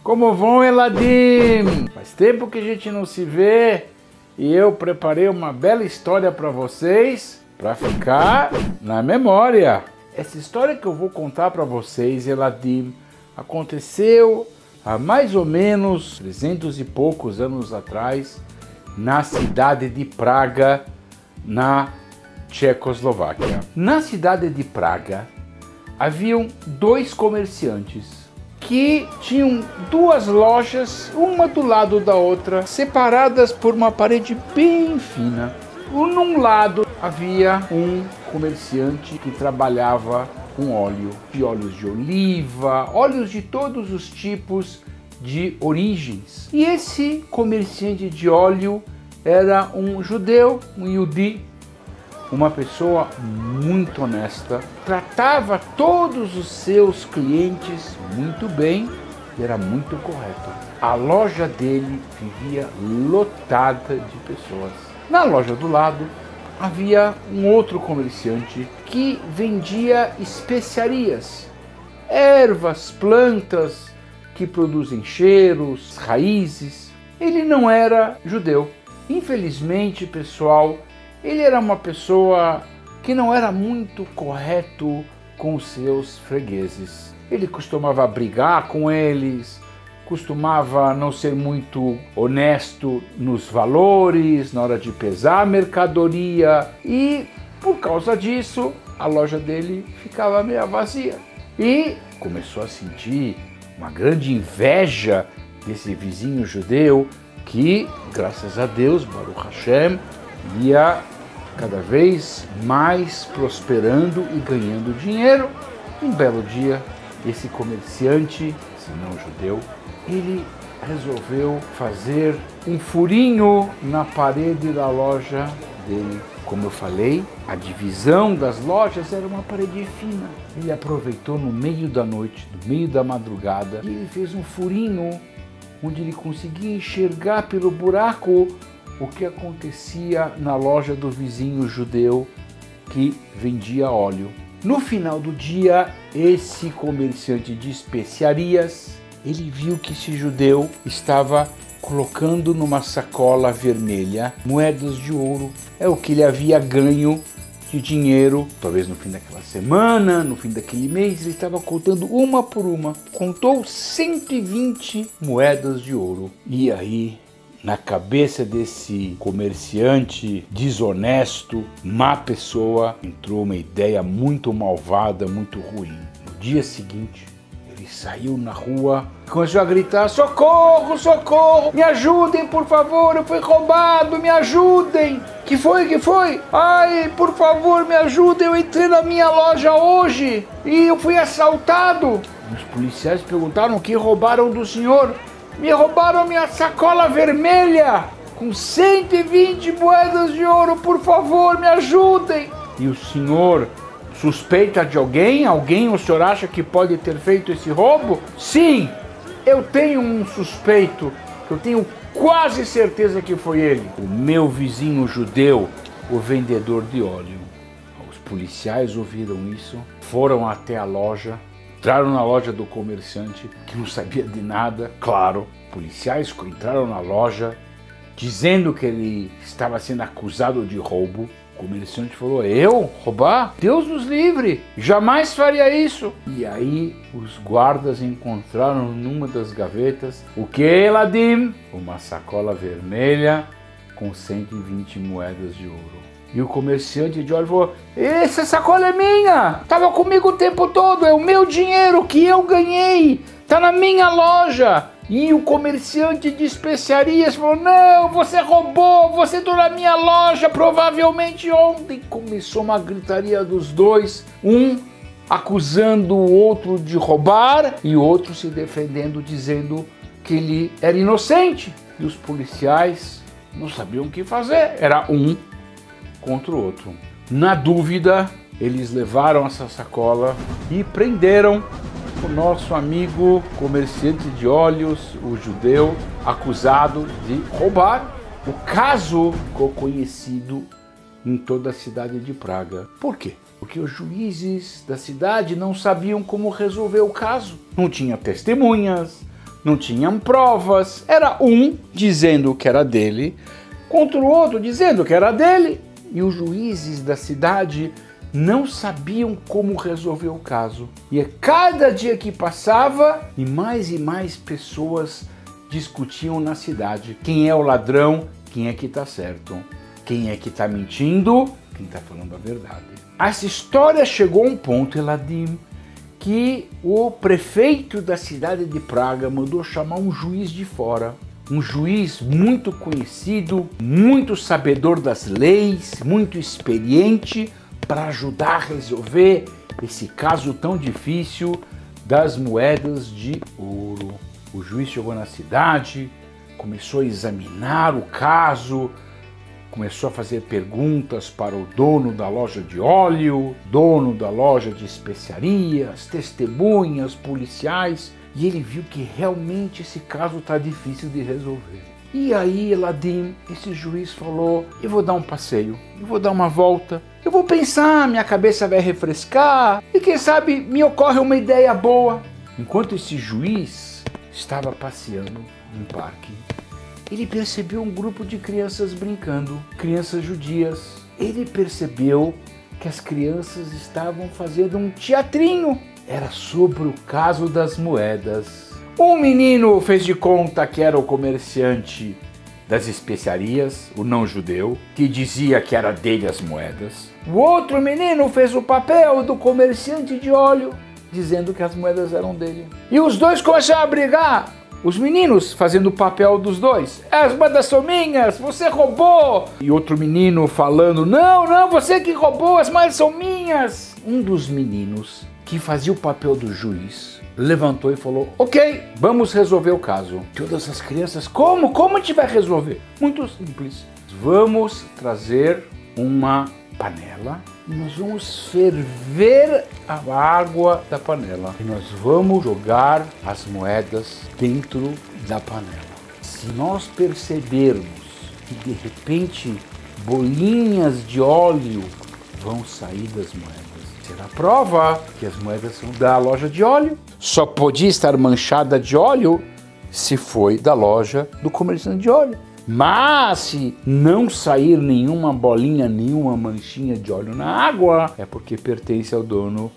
Como vão, Eladim? Faz tempo que a gente não se vê e eu preparei uma bela história para vocês, para ficar na memória. Essa história que eu vou contar para vocês, Eladim, aconteceu há mais ou menos 300 e poucos anos atrás, na cidade de Praga, na Tchecoslováquia. Na cidade de Praga, haviam dois comerciantes que tinham duas lojas, uma do lado da outra, separadas por uma parede bem fina. Num lado havia um comerciante que trabalhava com óleo, de óleos de oliva, óleos de todos os tipos de origens. E esse comerciante de óleo era um judeu, um Yehudi, uma pessoa muito honesta, tratava todos os seus clientes muito bem e era muito correto. A loja dele vivia lotada de pessoas. Na loja do lado havia um outro comerciante que vendia especiarias, ervas, plantas que produzem cheiros, raízes. Ele não era judeu. Infelizmente, pessoal, ele era uma pessoa que não era muito correto com os seus fregueses. Ele costumava brigar com eles, costumava não ser muito honesto nos valores, na hora de pesar a mercadoria, e por causa disso a loja dele ficava meio vazia. E começou a sentir uma grande inveja desse vizinho judeu que, graças a Deus, Baruch Hashem, ia cada vez mais prosperando e ganhando dinheiro. Um belo dia, esse comerciante, se não judeu, ele resolveu fazer um furinho na parede da loja dele. Como eu falei, a divisão das lojas era uma parede fina. Ele aproveitou no meio da noite, no meio da madrugada, e ele fez um furinho onde ele conseguia enxergar pelo buraco o que acontecia na loja do vizinho judeu que vendia óleo. No final do dia, esse comerciante de especiarias, ele viu que esse judeu estava colocando numa sacola vermelha moedas de ouro. É o que ele havia ganho de dinheiro, talvez no fim daquela semana, no fim daquele mês. Ele estava contando uma por uma. Contou 120 moedas de ouro. E aí, na cabeça desse comerciante desonesto, má pessoa, entrou uma ideia muito malvada, muito ruim. No dia seguinte, ele saiu na rua e começou a gritar: socorro, socorro, me ajudem, por favor, eu fui roubado, me ajudem. Que foi? Ai, por favor, me ajudem, eu entrei na minha loja hoje e eu fui assaltado. Os policiais perguntaram: o que roubaram do senhor? Me roubaram minha sacola vermelha com 120 moedas de ouro, por favor, me ajudem. E o senhor suspeita de alguém? Alguém o senhor acha que pode ter feito esse roubo? Sim, eu tenho um suspeito, eu tenho quase certeza que foi ele. O meu vizinho judeu, o vendedor de óleo. Os policiais ouviram isso, foram até a loja, entraram na loja do comerciante, que não sabia de nada. Claro, policiais entraram na loja, dizendo que ele estava sendo acusado de roubo. O comerciante falou: eu? Roubar? Deus nos livre! Jamais faria isso! E aí os guardas encontraram numa das gavetas o que, Eladim? Uma sacola vermelha com 120 moedas de ouro. E o comerciante de óleo falou: essa sacola é minha! Estava comigo o tempo todo, é o meu dinheiro que eu ganhei! Está na minha loja! E o comerciante de especiarias falou: não, você roubou, você entrou na minha loja provavelmente ontem. Começou uma gritaria dos dois, um acusando o outro de roubar e o outro se defendendo, dizendo que ele era inocente. E os policiais não sabiam o que fazer, era um contra o outro. Na dúvida, eles levaram essa sacola e prenderam o nosso amigo comerciante de óleos, o judeu, acusado de roubar. O caso ficou conhecido em toda a cidade de Praga. Por quê? Porque os juízes da cidade não sabiam como resolver o caso. Não tinha testemunhas, não tinham provas. Era um dizendo que era dele, contra o outro dizendo que era dele. E os juízes da cidade não sabiam como resolver o caso. E a cada dia que passava, e mais pessoas discutiam na cidade. Quem é o ladrão? Quem é que está certo? Quem é que está mentindo? Quem está falando a verdade? Essa história chegou a um ponto, Eladim, que o prefeito da cidade de Praga mandou chamar um juiz de fora. Um juiz muito conhecido, muito sabedor das leis, muito experiente, para ajudar a resolver esse caso tão difícil das moedas de ouro. O juiz chegou na cidade, começou a examinar o caso, começou a fazer perguntas para o dono da loja de óleo, dono da loja de especiarias, testemunhas, policiais, e ele viu que realmente esse caso está difícil de resolver. E aí, Eladim, esse juiz falou, eu vou dar um passeio, eu vou dar uma volta, eu vou pensar, minha cabeça vai refrescar, e quem sabe me ocorre uma ideia boa. Enquanto esse juiz estava passeando em um parque, ele percebeu um grupo de crianças brincando, crianças judias. Ele percebeu que as crianças estavam fazendo um teatrinho. Era sobre o caso das moedas. Um menino fez de conta que era o comerciante das especiarias, o não-judeu, que dizia que era dele as moedas. O outro menino fez o papel do comerciante de óleo, dizendo que as moedas eram dele. E os dois começaram a brigar. Os meninos fazendo o papel dos dois. As moedas são minhas, você roubou. E outro menino falando, não, você que roubou, as moedas são minhas. Um dos meninos que fazia o papel do juiz levantou e falou, ok, vamos resolver o caso. Todas as crianças, como a gente vai resolver? Muito simples. Vamos trazer uma panela e nós vamos ferver a água da panela e nós vamos jogar as moedas dentro da panela. Se nós percebermos que de repente bolinhas de óleo vão sair das moedas, será prova que as moedas são da loja de óleo. Só podia estar manchada de óleo se foi da loja do comerciante de óleo. Mas se não sair nenhuma bolinha, nenhuma manchinha de óleo na água, é porque pertence ao dono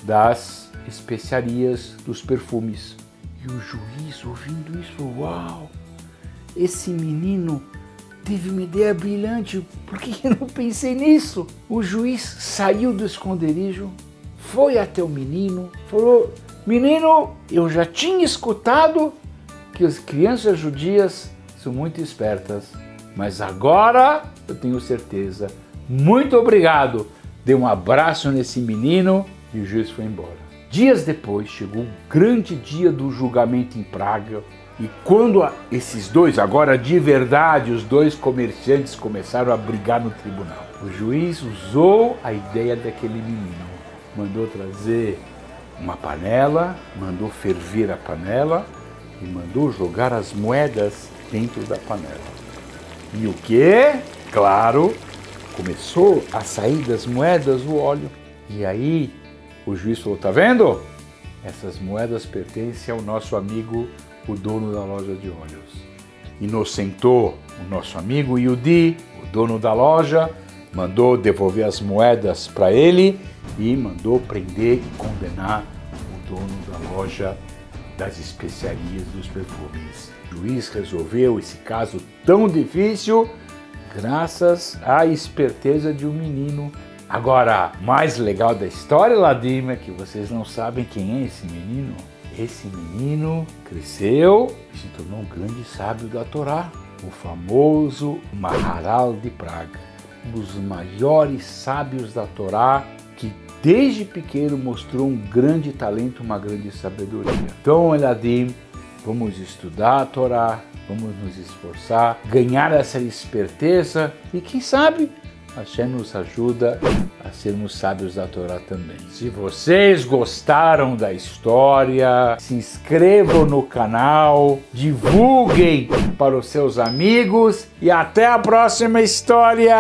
das especiarias, dos perfumes. E o juiz, ouvindo isso, uau, esse menino teve uma ideia brilhante, por que eu não pensei nisso? O juiz saiu do esconderijo, foi até o menino, falou, menino, eu já tinha escutado que as crianças judias são muito espertas, mas agora eu tenho certeza. Muito obrigado. Deu um abraço nesse menino e o juiz foi embora. Dias depois chegou o grande dia do julgamento em Praga e quando esses dois, agora de verdade, os dois comerciantes começaram a brigar no tribunal, o juiz usou a ideia daquele menino, mandou trazer uma panela, mandou ferver a panela e mandou jogar as moedas dentro da panela. E o que? Claro, começou a sair das moedas o óleo. E aí o juiz falou, tá vendo? Essas moedas pertencem ao nosso amigo, o dono da loja de óleos. Inocentou o nosso amigo Yudi, o dono da loja, mandou devolver as moedas para ele e mandou prender e condenar o dono da loja das especiarias dos perfumes. O juiz resolveu esse caso tão difícil graças à esperteza de um menino. Agora, o mais legal da história, Eladim, é que vocês não sabem quem é esse menino. Esse menino cresceu e se tornou um grande sábio da Torá, o famoso Maharal de Praga, um dos maiores sábios da Torá, que desde pequeno mostrou um grande talento, uma grande sabedoria. Então, Eladim, vamos estudar a Torá, vamos nos esforçar, ganhar essa esperteza e quem sabe Hashem nos ajuda a sermos sábios da Torá também. Se vocês gostaram da história, se inscrevam no canal, divulguem para os seus amigos e até a próxima história!